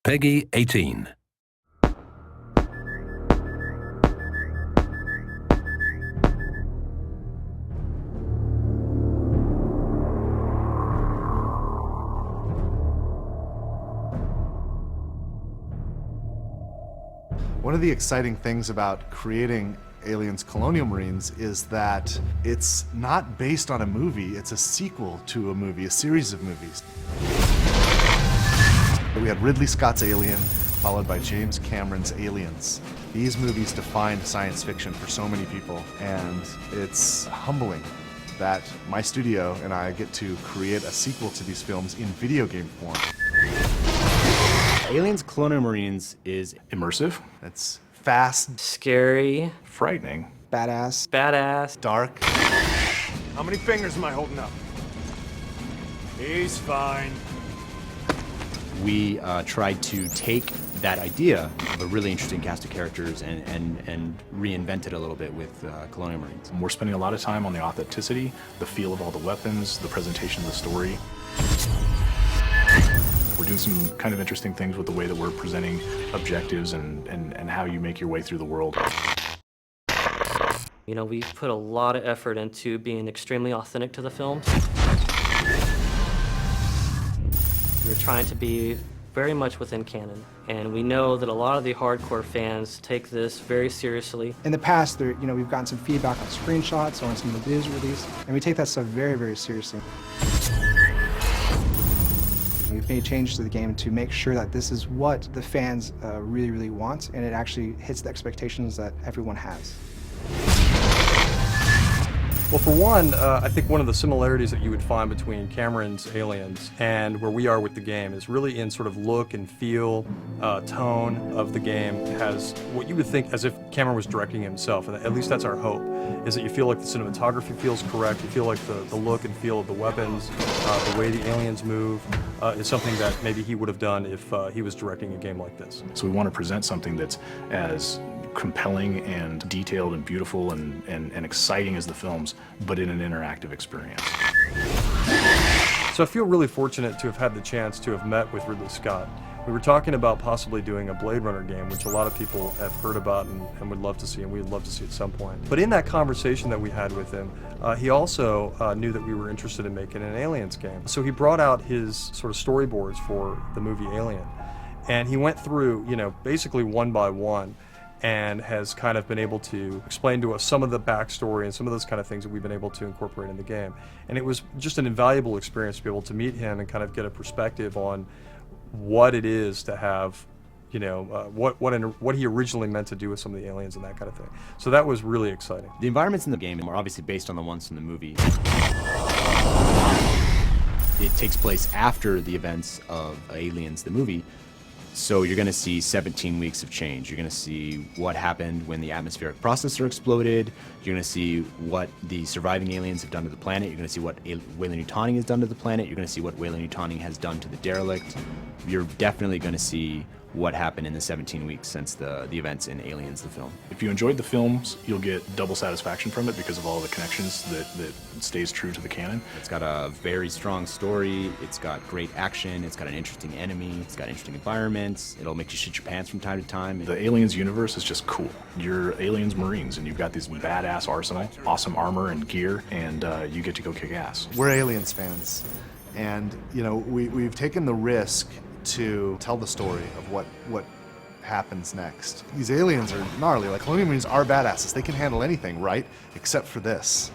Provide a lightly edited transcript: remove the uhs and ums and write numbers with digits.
Peggy 18. One of the exciting things about creating Aliens Colonial Marines is that it's not based on a movie, it's a sequel to a movie, a series of movies. We had Ridley Scott's Alien, followed by James Cameron's Aliens. These movies defined science fiction for so many people, and it's humbling that my studio and I get to create a sequel to these films in video game form. Aliens Colonial Marines is immersive, It's fast, Scary. frightening, Badass. Badass. dark. How many fingers am I holding up? He's fine. we tried to take that idea of a really interesting cast of characters and reinvent it a little bit with Colonial Marines. We're spending a lot of time on the authenticity, the feel of all the weapons, the presentation of the story. We're doing some kind of interesting things with the way that we're presenting objectives and how you make your way through the world. You know, we put a lot of effort into being extremely authentic to the film. We're trying to be very much within canon, and we know that a lot of the hardcore fans take this very seriously. In the past, we've gotten some feedback on screenshots or on some of the videos released, and we take that stuff very, very seriously. We've made changes to the game to make sure that this is what the fans really, really want, and it actually hits the expectations that everyone has. Well, for one, I think one of the similarities that you would find between Cameron's Aliens and where we are with the game is really in sort of look and feel, tone of the game. Has what you would think as if Cameron was directing himself, and at least that's our hope, is that you feel like the cinematography feels correct, you feel like the look and feel of the weapons, the way the aliens move, is something that maybe he would have done if he was directing a game like this. So we want to present something that's as compelling and detailed and beautiful and exciting as the films, but in an interactive experience. So I feel really fortunate to have had the chance to have met with Ridley Scott. We were talking about possibly doing a Blade Runner game, which a lot of people have heard about and would love to see, and we'd love to see at some point. But in that conversation that we had with him, he also knew that we were interested in making an Aliens game. So he brought out his sort of storyboards for the movie Alien, and he went through, basically one by one, and has kind of been able to explain to us some of the backstory and some of those kind of things that we've been able to incorporate in the game. And it was just an invaluable experience to be able to meet him and kind of get a perspective on what it is to have, what he originally meant to do with some of the aliens and that kind of thing. So that was really exciting. The environments in the game are obviously based on the ones from the movie. It takes place after the events of Aliens, the movie. So you're going to see 17 weeks of change. You're going to see what happened when the atmospheric processor exploded. You're going to see what the surviving aliens have done to the planet. You're going to see what Weyland-Yutani has done to the planet. You're going to see what Weyland-Yutani has done to the derelict. You're definitely going to see what happened in the 17 weeks since the events in Aliens, the film. If you enjoyed the films, you'll get double satisfaction from it because of all the connections that stays true to the canon. It's got a very strong story, it's got great action, it's got an interesting enemy, it's got interesting environments, it'll make you shit your pants from time to time. The Aliens universe is just cool. You're Aliens Marines and you've got this badass arsenal, awesome armor and gear, and you get to go kick ass. We're Aliens fans, and we've taken the risk to tell the story of what happens next. These aliens are gnarly. Like, Colonial Marines are badasses. They can handle anything, right? Except for this.